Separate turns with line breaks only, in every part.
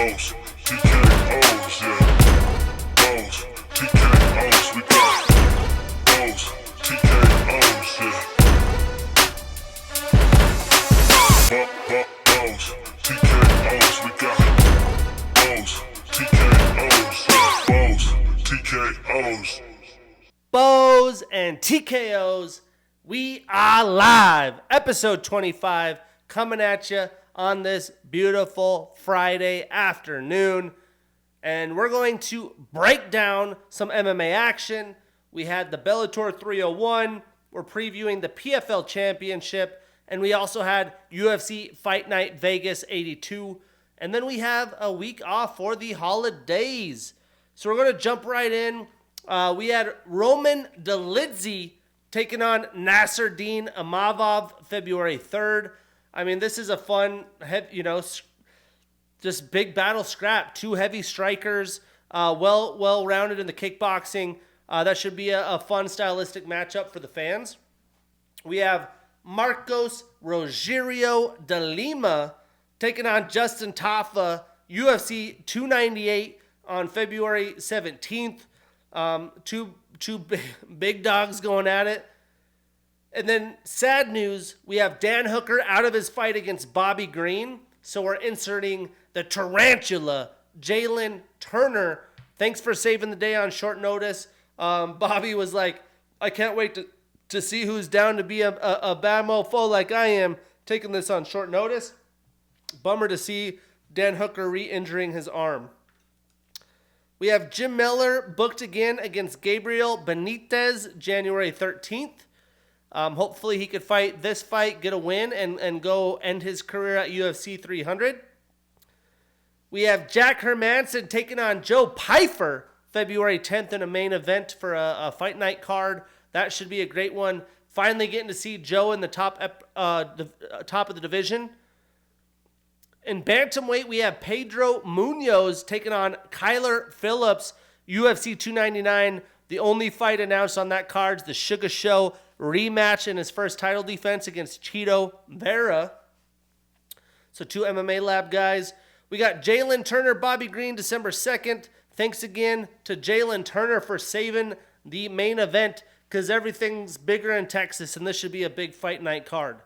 Bows, TKOs, yeah. Bows, TKOs, we got bows, TKOs, yeah. Bows, TKOs, we got bows, TKOs, yeah. Bows, TKOs.
Bows and TKOs, we are live. Episode 25 coming at you on this beautiful Friday afternoon. And we're going to break down some MMA action. We had the Bellator 301. We're previewing the PFL Championship. And we also had UFC Fight Night Vegas 82. And then we have a week off for the holidays. So we're going to jump right in. We had Roman Dolidze taking on Nasruddin Imavov February 3rd. I mean, this is a fun, just big battle scrap. Two heavy strikers, well-rounded in the kickboxing. That should be a fun stylistic matchup for the fans. We have Marcos Rogerio de Lima taking on Justin Tafa, UFC 298 on February 17th. Two big dogs going at it. And then sad news, we have Dan Hooker out of his fight against Bobby Green. So we're inserting the Tarantula, Jalen Turner. Thanks for saving the day on short notice. Bobby was like, I can't wait to see who's down to be a bad mofo like I am, taking this on short notice. Bummer to see Dan Hooker re-injuring his arm. We have Jim Miller booked again against Gabriel Benitez January 13th. Hopefully he could fight this fight, get a win, and go end his career at UFC 300. We have Jack Hermanson taking on Joe Pyfer February 10th in a main event for a fight night card. That should be a great one. Finally getting to see Joe in the top of the division. In bantamweight, we have Pedro Munoz taking on Kyler Phillips, UFC 299. The only fight announced on that card is the Sugar Show rematch in his first title defense against Chito Vera. So two MMA Lab guys. We got Jalen Turner, Bobby Green, December 2nd. Thanks again to Jalen Turner for saving the main event because everything's bigger in Texas, and this should be a big fight night card.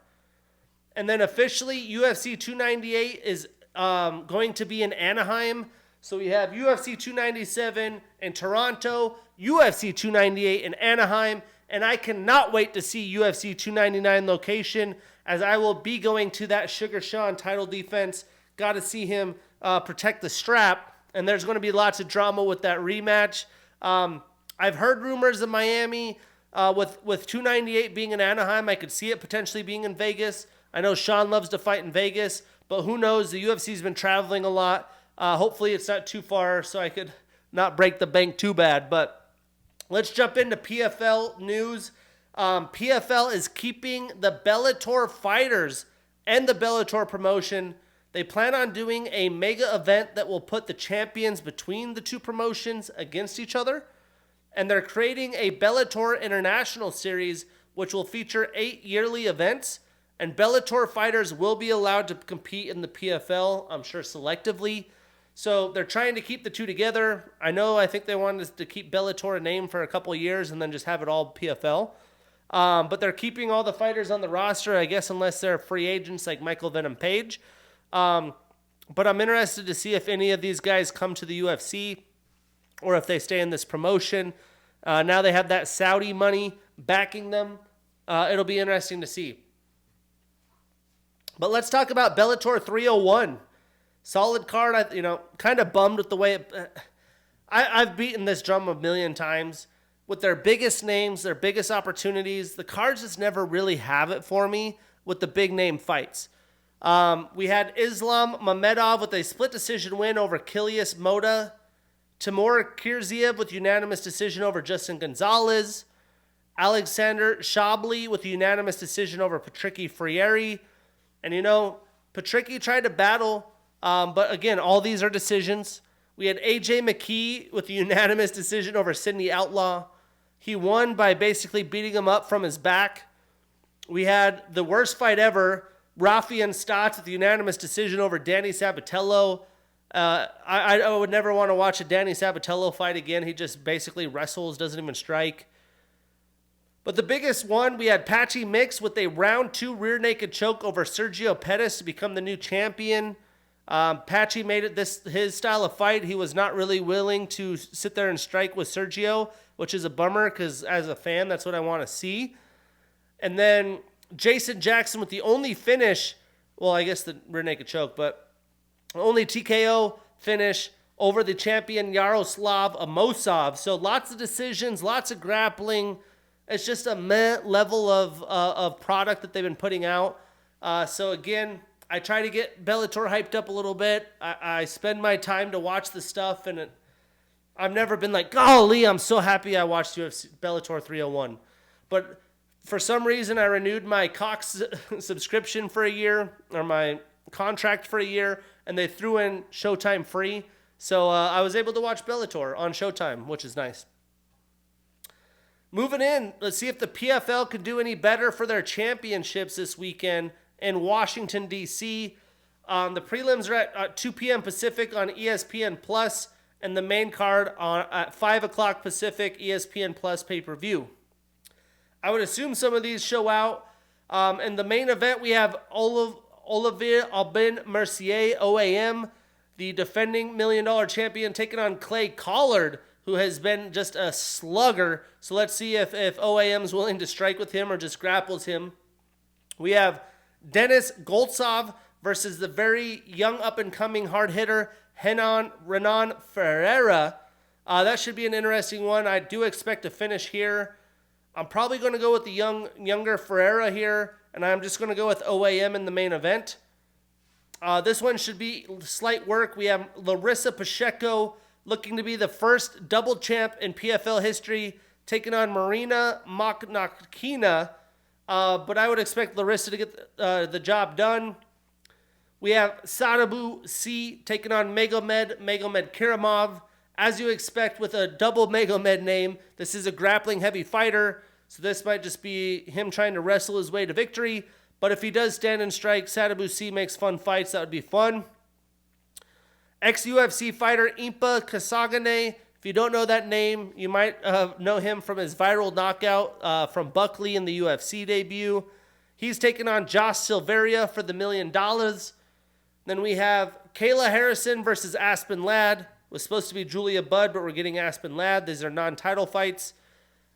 And then officially, UFC 298 is going to be in Anaheim. So we have UFC 297 in Toronto, UFC 298 in Anaheim, and I cannot wait to see UFC 299 location as I will be going to that Sugar Sean title defense. Got to see him protect the strap, and there's going to be lots of drama with that rematch. I've heard rumors of Miami with 298 being in Anaheim. I could see it potentially being in Vegas. I know Sean loves to fight in Vegas, but who knows? The UFC's been traveling a lot. Hopefully it's not too far so I could not break the bank too bad. But let's jump into PFL news. PFL is keeping the Bellator fighters and the Bellator promotion. They plan on doing a mega event that will put the champions between the two promotions against each other. And they're creating a Bellator International Series, which will feature 8 yearly events. And Bellator fighters will be allowed to compete in the PFL, I'm sure selectively. So they're trying to keep the two together. I think they wanted to keep Bellator a name for a couple of years and then just have it all PFL. But they're keeping all the fighters on the roster, I guess, unless they're free agents like Michael Venom Page. But I'm interested to see if any of these guys come to the UFC or if they stay in this promotion. Now they have that Saudi money backing them. It'll be interesting to see. But let's talk about Bellator 301. Solid card. Kind of bummed with the way I've beaten this drum a million times. With their biggest names, their biggest opportunities, the cards just never really have it for me with the big name fights. We had Islam Mamedov with a split decision win over Kilias Mota. Timur Kirziev with unanimous decision over Justin Gonzalez. Alexander Shabli with a unanimous decision over Patricky Freire. And Patricky tried to battle, but again, all these are decisions. We had AJ McKee with a unanimous decision over Sidney Outlaw. He won by basically beating him up from his back. We had the worst fight ever, Rafian Stotts with a unanimous decision over Danny Sabatello. I would never want to watch a Danny Sabatello fight again. He just basically wrestles, doesn't even strike. But the biggest one, we had Patchy Mix with a round 2 rear naked choke over Sergio Pettis to become the new champion. Patchy made it his style of fight. He was not really willing to sit there and strike with Sergio, which is a bummer because as a fan, that's what I want to see. And then Jason Jackson with the only finish, well, I guess the rear naked choke, but only TKO finish over the champion Yaroslav Amosov. So lots of decisions, lots of grappling. It's just a meh level of product that they've been putting out. So again, I try to get Bellator hyped up a little bit. I spend my time to watch the stuff, and I've never been like, golly, I'm so happy I watched UFC Bellator 301. But for some reason, I renewed my Cox subscription for a year, or my contract for a year, and they threw in Showtime free. So I was able to watch Bellator on Showtime, which is nice. Moving in, let's see if the PFL could do any better for their championships this weekend in Washington, D.C. The prelims are at 2 p.m. Pacific on ESPN Plus, and the main card at 5 o'clock Pacific, ESPN Plus pay-per-view. I would assume some of these show out. In the main event, we have Olivier Aubin Mercier, OAM, the defending $1 million champion, taking on Clay Collard, who has been just a slugger. So let's see if OAM's willing to strike with him or just grapples him. We have Denis Goltsov versus the very young up-and-coming hard hitter, Renan Ferreira. That should be an interesting one. I do expect a finish here. I'm probably going to go with the younger Ferreira here, and I'm just going to go with OAM in the main event. This one should be slight work. We have Larissa Pacheco looking to be the first double champ in PFL history, taking on Marina Maknakina. But I would expect Larissa to get the job done. We have Sadabu C taking on Magomed Kiramov. As you expect with a double Magomed name, this is a grappling heavy fighter. So this might just be him trying to wrestle his way to victory. But if he does stand and strike, Sadabu C makes fun fights. That would be fun. Ex-UFC fighter Impa Kasagane. If you don't know that name, you might know him from his viral knockout from Buckley in the UFC debut. He's taking on Josh Silveria for the $1 million. Then we have Kayla Harrison versus Aspen Ladd. Was supposed to be Julia Budd, but we're getting Aspen Ladd. These are non-title fights.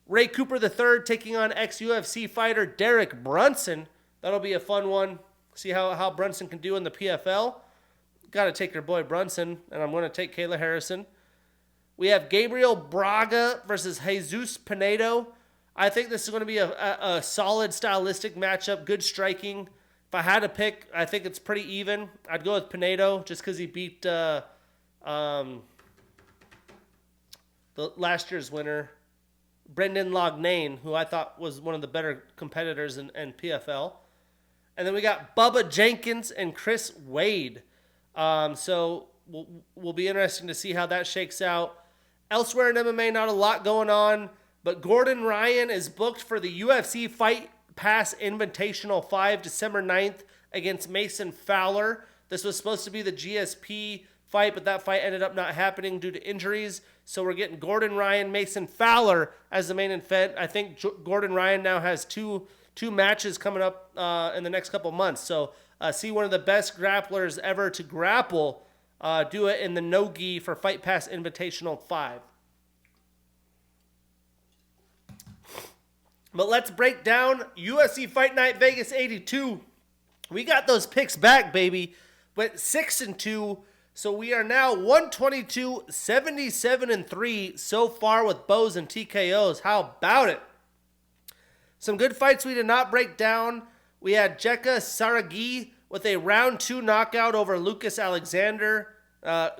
Ray Cooper III taking on ex-UFC fighter Derek Brunson. That'll be a fun one. See how Brunson can do in the PFL. Got to take your boy Brunson, and I'm going to take Kayla Harrison. We have Gabriel Braga versus Jesus Pinedo. I think this is going to be a solid stylistic matchup, good striking. If I had to pick, I think it's pretty even. I'd go with Pinedo just because he beat the last year's winner, Brendan Loughnane, who I thought was one of the better competitors in PFL. And then we got Bubba Jenkins and Chris Wade. So will be interesting to see how that shakes out. Elsewhere in MMA, not a lot going on, but Gordon Ryan is booked for the UFC Fight Pass Invitational 5, December 9th against Mason Fowler. This was supposed to be the GSP fight, but that fight ended up not happening due to injuries. So we're getting Gordon Ryan, Mason Fowler as the main event. I think Gordon Ryan now has two matches coming up in the next couple months. So see one of the best grapplers ever to grapple do it in the no-gi for Fight Pass Invitational 5. But let's break down UFC Fight Night Vegas 82. We got those picks back, baby. Went 6-2. So we are now 122, 77-3 so far with bows and TKOs. How about it? Some good fights we did not break down. We had Jekka Saragi with a round 2 knockout over Lucas Alexander.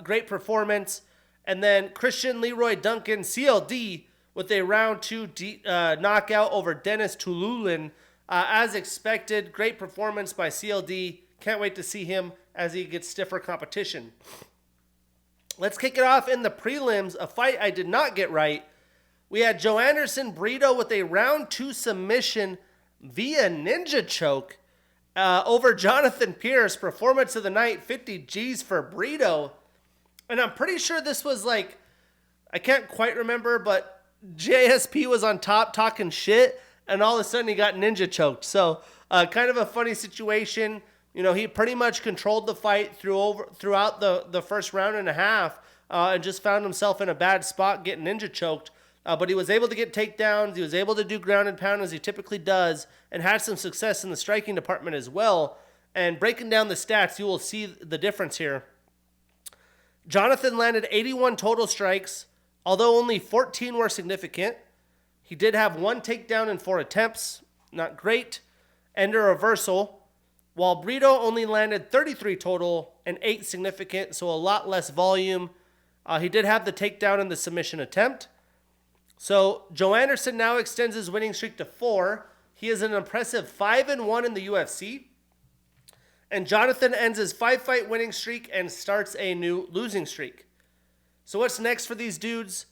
Great performance. And then Christian Leroy Duncan, CLD, with a round 2 knockout over Dennis Tululin. As expected, great performance by CLD. Can't wait to see him as he gets stiffer competition. Let's kick it off in the prelims, a fight I did not get right. We had Joanderson Brito with a round 2 submission via ninja choke over Jonathan Pierce. Performance of the night, 50 G's for Brito. And I'm pretty sure this was like, I can't quite remember, but JSP was on top talking shit, and all of a sudden he got ninja choked. So kind of a funny situation. You know, he pretty much controlled the fight throughout the first round and a half, and just found himself in a bad spot getting ninja choked. But he was able to get takedowns. He was able to do ground and pound as he typically does, and had some success in the striking department as well. And breaking down the stats, you will see the difference here. Jonathan landed 81 total strikes, although only 14 were significant. He did have 1 takedown in 4 attempts, not great, and a reversal, while Brito only landed 33 total and 8 significant, so a lot less volume. He did have the takedown in the submission attempt. So Joe Anderson now extends his winning streak to 4. He is an impressive 5-1 in the UFC. And Jonathan ends his 5-fight winning streak and starts a new losing streak. So what's next for these dudes?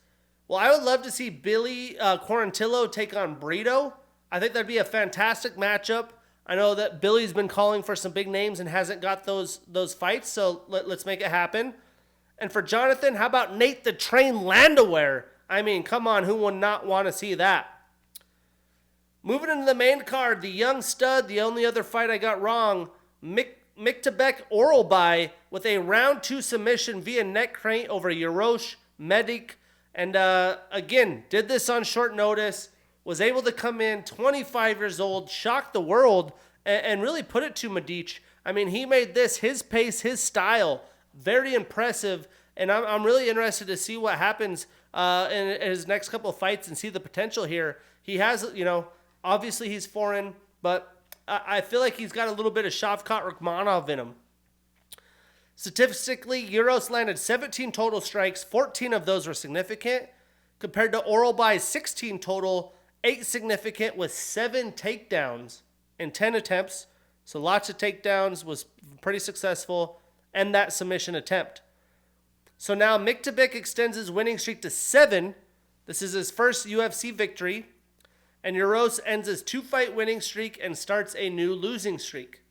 Well, I would love to see Billy Quarantillo take on Brito. I think that'd be a fantastic matchup. I know that Billy's been calling for some big names and hasn't got those fights, so let's make it happen. And for Jonathan, how about Nate the Train Landwehr? I mean, come on, who would not want to see that? Moving into the main card, the young stud, the only other fight I got wrong, Miktabek Oralbai with a round 2 submission via neck crank over Yarosh Medic. And again, did this on short notice, was able to come in 25 years old, shock the world, and really put it to Medic. I mean, he made this his pace, his style, very impressive. And I'm really interested to see what happens in his next couple of fights and see the potential here. He has, obviously he's foreign, but I feel like he's got a little bit of Shavkat Rakhmonov in him. Statistically, Euros landed 17 total strikes, 14 of those were significant, compared to Oralbai's 16 total, 8 significant with 7 takedowns in 10 attempts. So lots of takedowns, was pretty successful, and that submission attempt. So now Miktabek extends his winning streak to 7. This is his first UFC victory. And Euros ends his 2-fight winning streak and starts a new losing streak.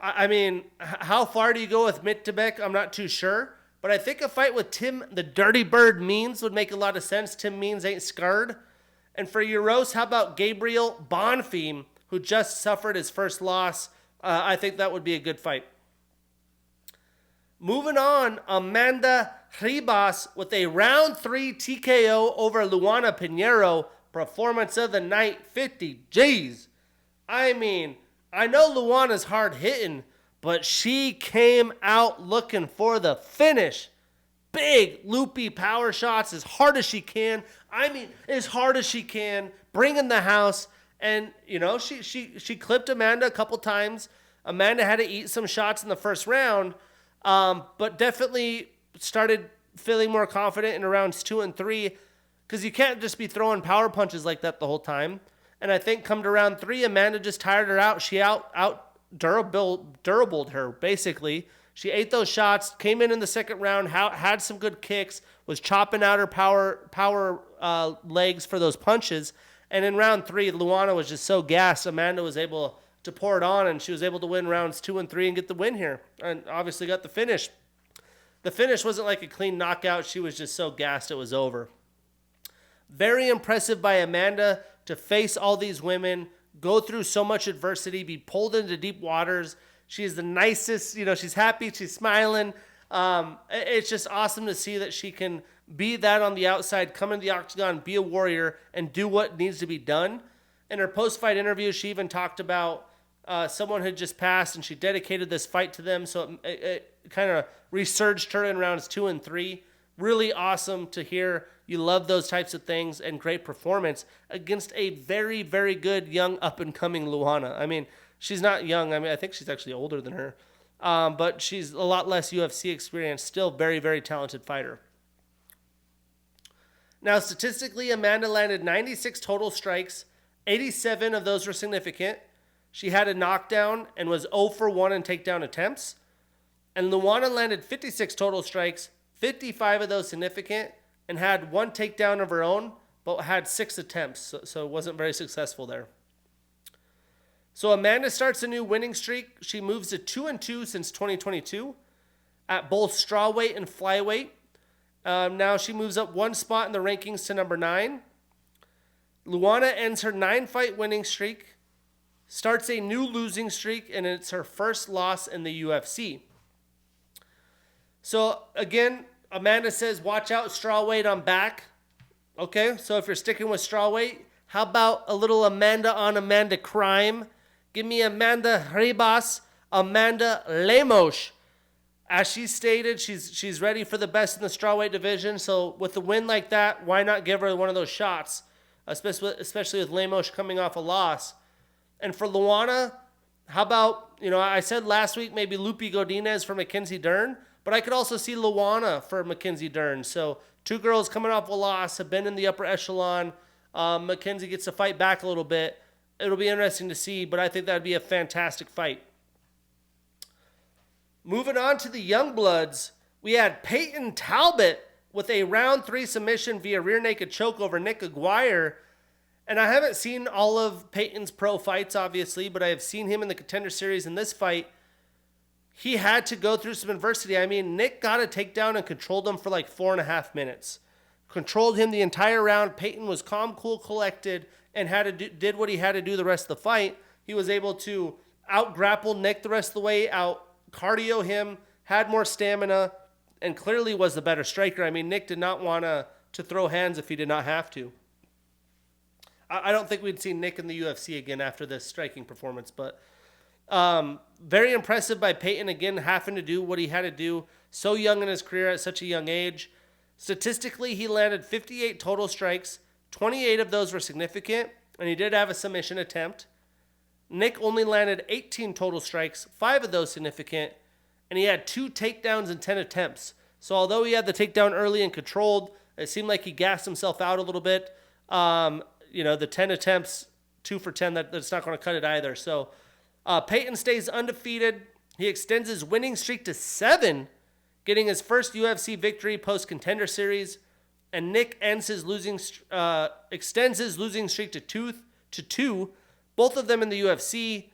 I mean, how far do you go with Miktabek? I'm not too sure. But I think a fight with Tim the Dirty Bird Means would make a lot of sense. Tim Means ain't scarred. And for Euros, how about Gabriel Bonfim, who just suffered his first loss? I think that would be a good fight. Moving on, Amanda Ribas with a round 3 TKO over Luana Pinheiro. Performance of the night, 50 G's. I mean, I know Luana's hard hitting, but she came out looking for the finish. Big, loopy power shots as hard as she can. I mean, as hard as she can, bringing the house. And, she clipped Amanda a couple times. Amanda had to eat some shots in the first round. But definitely started feeling more confident in rounds 2 and 3, because you can't just be throwing power punches like that the whole time. And I think come to round 3, Amanda just tired her out. She out durabled her, basically. She ate those shots, came in the second round, had some good kicks, was chopping out her power legs for those punches. And in round 3, Luana was just so gassed, Amanda was able to pour it on, and she was able to win rounds 2 and 3 and get the win here, and obviously got the finish. The finish wasn't like a clean knockout. She was just so gassed it was over. Very impressive by Amanda to face all these women, go through so much adversity, be pulled into deep waters. She's the nicest, she's happy, she's smiling. It's just awesome to see that she can be that on the outside, come into the octagon, be a warrior, and do what needs to be done. In her post-fight interview, she even talked about someone had just passed, and she dedicated this fight to them, so it kind of resurged her in rounds 2 and 3. Really awesome to hear. You love those types of things, and great performance against a very, very good young up-and-coming Luana. I mean, she's not young. I mean, I think she's actually older than her, but she's a lot less UFC experience. Still very, very talented fighter. Now, statistically, Amanda landed 96 total strikes. 87 of those were significant. She had a knockdown and was 0 for 1 in takedown attempts. And Luana landed 56 total strikes, 55 of those significant, and had 1 takedown of her own, but had 6 attempts, so it wasn't very successful there. So Amanda starts a new winning streak. She moves to 2-2 since 2022. at both strawweight and flyweight. Now she moves up one spot in the rankings to number 9. Luana ends her 9-fight winning streak, starts a new losing streak, and it's her first loss in the UFC. So again, Amanda says, watch out, strawweight, I'm back. Okay, so if you're sticking with strawweight, how about a little Amanda on Amanda crime? Give me Amanda Ribas, Amanda Lemos. As she stated, she's ready for the best in the strawweight division. So with a win like that, why not give her one of those shots, especially with Lemos coming off a loss? And for Luana, how about, I said last week maybe Lupi Godinez for Mackenzie Dern, but I could also see Luana for Mackenzie Dern. So 2 girls coming off a loss, have been in the upper echelon. Mackenzie gets to fight back a little bit. It'll be interesting to see, but I think that'd be a fantastic fight. Moving on to the Youngbloods, we had Peyton Talbot with a round 3 submission via rear naked choke over Nick Aguirre. And I haven't seen all of Peyton's pro fights, obviously, but I have seen him in the Contender Series in this fight. He had to go through some adversity. I mean, Nick got a takedown and controlled him for like 4.5 minutes. Controlled him the entire round. Peyton was calm, cool, collected, and did what he had to do the rest of the fight. He was able to out-grapple Nick the rest of the way, out-cardio him, had more stamina, and clearly was the better striker. I mean, Nick did not want to throw hands if he did not have to. I don't think we'd see Nick in the UFC again after this striking performance, but very impressive by Peyton, again, having to do what he had to do. So young in his career at such a young age. Statistically, he landed 58 total strikes. 28 of those were significant, and he did have a submission attempt. Nick only landed 18 total strikes, 5 of those significant, and he had 2 takedowns in 10 attempts. So although he had the takedown early and controlled, it seemed like he gassed himself out a little bit. The 10 attempts, 2 for 10, that's not going to cut it either. So Peyton stays undefeated. He extends his winning streak to 7, getting his first UFC victory post-Contender Series. And Nick extends his losing streak to 2, both of them in the UFC.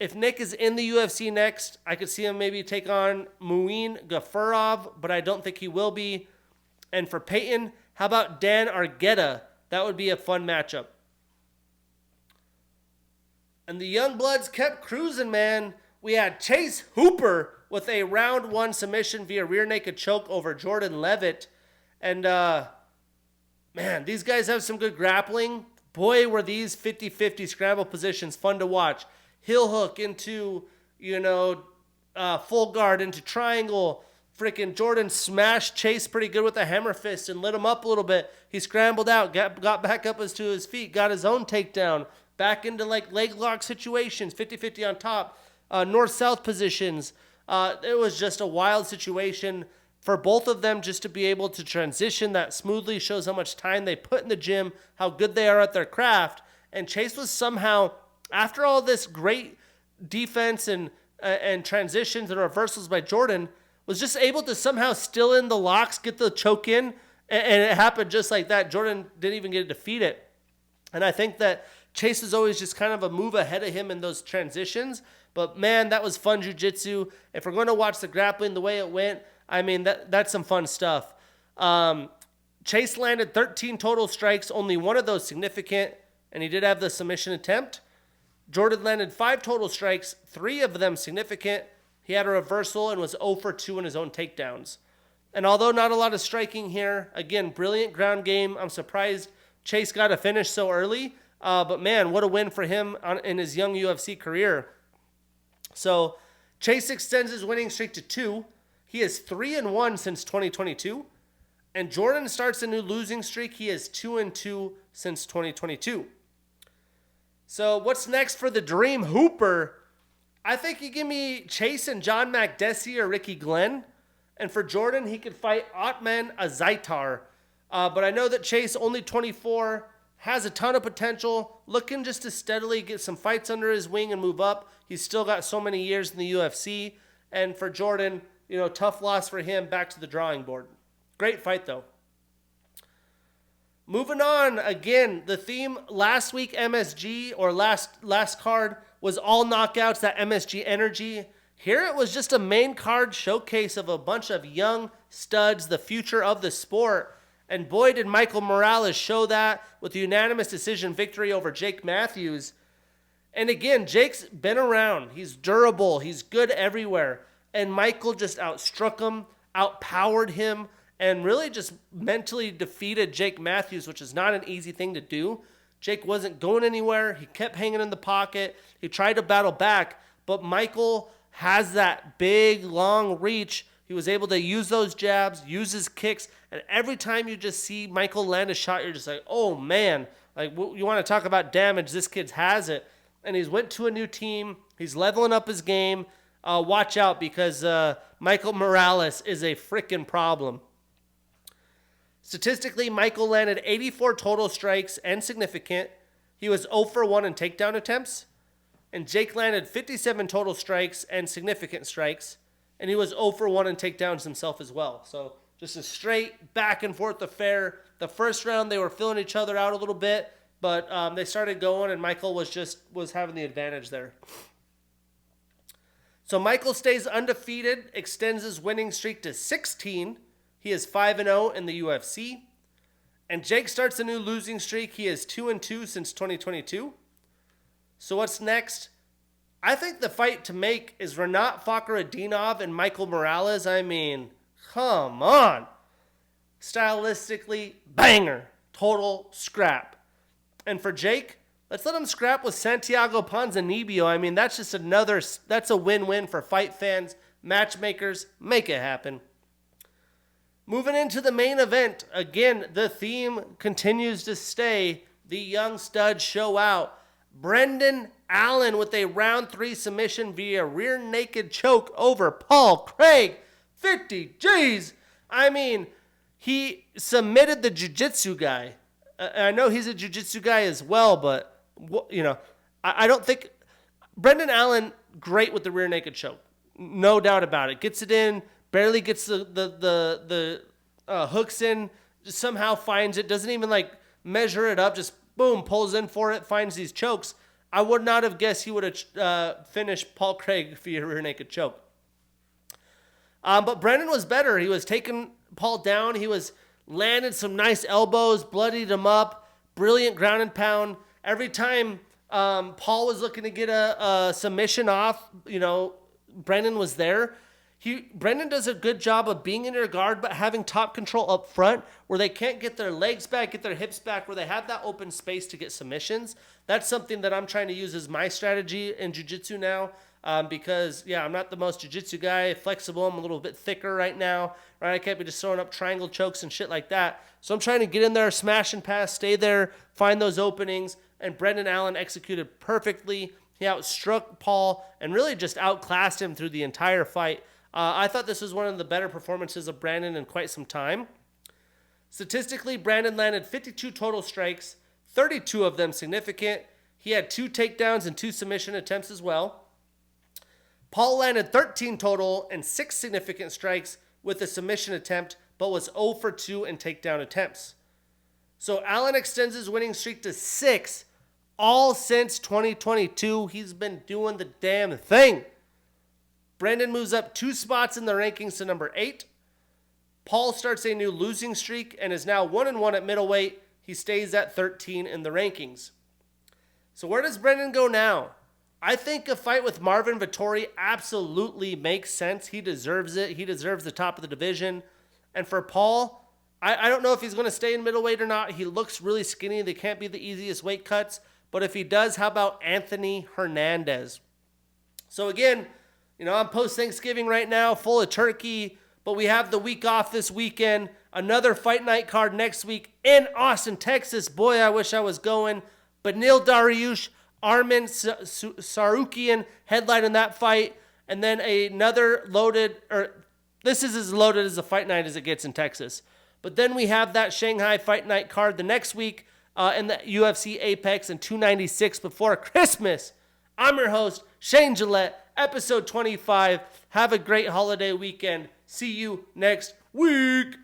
If Nick is in the UFC next, I could see him maybe take on Muin Gafurov, but I don't think he will be. And for Peyton, how about Dan Argueta? That would be a fun matchup. And the Youngbloods kept cruising, man. We had Chase Hooper with a round 1 submission via rear naked choke over Jordan Levitt. And, man, these guys have some good grappling. Boy, were these 50-50 scramble positions fun to watch. Heel hook into, full guard into triangle. Freaking Jordan smashed Chase pretty good with a hammer fist and lit him up a little bit. He scrambled out, got back up to his feet, got his own takedown. Back into like leg lock situations, 50-50 on top, north-south positions. It was just a wild situation for both of them just to be able to transition that smoothly. Shows how much time they put in the gym, how good they are at their craft. And Chase was somehow, after all this great defense and transitions and reversals by Jordan, was just able to somehow still in the locks, get the choke in, and it happened just like that. Jordan didn't even get to defeat it. And I think that Chase is always just kind of a move ahead of him in those transitions. But, man, that was fun jiu-jitsu. If we're going to watch the grappling the way it went, I mean, that's some fun stuff. Chase landed 13 total strikes, only 1 of those significant, and he did have the submission attempt. Jordan landed 5 total strikes, 3 of them significant. He had a reversal and was 0 for 2 in his own takedowns. And although not a lot of striking here, again, brilliant ground game. I'm surprised Chase got a finish so early. But, man, what a win for him in his young UFC career. So Chase extends his winning streak to 2. He is 3-1 since 2022. And Jordan starts a new losing streak. He is 2-2 since 2022. So what's next for the Dream Hooper? I think you give me Chase and John Makdessi or Ricky Glenn. And for Jordan, he could fight Otman Azaitar. But I know that Chase, only 24, has a ton of potential, looking just to steadily get some fights under his wing and move up. He's still got so many years in the UFC. And for Jordan, tough loss for him, back to the drawing board. Great fight, though. Moving on, again, the theme last week, MSG, or last card, was all knockouts, that MSG energy. Here it was just a main card showcase of a bunch of young studs, the future of the sport. And boy, did Michael Morales show that with a unanimous decision victory over Jake Matthews. And again, Jake's been around. He's durable. He's good everywhere. And Michael just outstruck him, outpowered him, and really just mentally defeated Jake Matthews, which is not an easy thing to do. Jake wasn't going anywhere. He kept hanging in the pocket. He tried to battle back, but Michael has that big, long reach. He was able to use those jabs, use his kicks, and every time you just see Michael land a shot, you're just like, oh man, like you want to talk about damage, this kid has it. And he's went to a new team. He's leveling up his game. Watch out because Michael Morales is a freaking problem. Statistically, Michael landed 84 total strikes and significant. He was 0 for 1 in takedown attempts. And Jake landed 57 total strikes and significant strikes. And he was 0 for 1 in takedowns himself as well. So just a straight back and forth affair. The first round, they were filling each other out a little bit. But they started going, and Michael was having the advantage there. So Michael stays undefeated, extends his winning streak to 16. He is 5-0 in the UFC. And Jake starts a new losing streak. He is 2-2 since 2022. So what's next? I think the fight to make is Renat Fakhretdinov and Michael Morales. I mean, come on. Stylistically, banger. Total scrap. And for Jake, let's let him scrap with Santiago Ponzinibbio. I mean, that's a win-win for fight fans, matchmakers. Make it happen. Moving into the main event, again, the theme continues to stay. The young studs show out. Brendan Allen with a round 3 submission via rear naked choke over Paul Craig. 50 G's. I mean, he submitted the jiu-jitsu guy. I know he's a jiu-jitsu guy as well, but, you know, I don't think... Brendan Allen, great with the rear naked choke. No doubt about it. Gets it in, barely gets the hooks in, just somehow finds it, doesn't even, like, measure it up, just, boom, pulls in for it, finds these chokes. I would not have guessed he would have finished Paul Craig via rear naked choke. But Brendan was better. He was taking Paul down. He was... landed some nice elbows, bloodied him up, brilliant ground and pound. Every time Paul was looking to get a submission off, you know, Brendan was there. Brendan does a good job of being in your guard, but having top control up front where they can't get their legs back, get their hips back, where they have that open space to get submissions. That's something that I'm trying to use as my strategy in jiu-jitsu now. Because, yeah, I'm not the most jiu-jitsu guy, flexible. I'm a little bit thicker right now, right? I can't be just throwing up triangle chokes and shit like that. So I'm trying to get in there, smash and pass, stay there, find those openings. And Brendan Allen executed perfectly. He outstruck Paul and really just outclassed him through the entire fight. I thought this was one of the better performances of Brandon in quite some time. Statistically, Brandon landed 52 total strikes, 32 of them significant. He had 2 takedowns and 2 submission attempts as well. Paul landed 13 total and 6 significant strikes with a submission attempt, but was 0 for 2 in takedown attempts. So Allen extends his winning streak to 6, all since 2022. He's been doing the damn thing. Brandon moves up 2 spots in the rankings to number 8. Paul starts a new losing streak and is now 1-1 at middleweight. He stays at 13 in the rankings. So where does Brandon go now? I think a fight with Marvin Vettori absolutely makes sense. He deserves it. He deserves the top of the division. And for Paul, I don't know if he's going to stay in middleweight or not. He looks really skinny. They can't be the easiest weight cuts. But if he does, how about Anthony Hernandez? So again, you know, I'm post-Thanksgiving right now, full of turkey. But we have the week off this weekend. Another fight night card next week in Austin, Texas. Boy, I wish I was going. But Neil Dariush, Armin Sarukian headlining that fight, and then another this is as loaded as a fight night as it gets in Texas. But then we have that Shanghai fight night card the next week in the UFC Apex and 296 before Christmas. I'm your host, Shane Gillette, episode 25. Have a great holiday weekend. See you next week.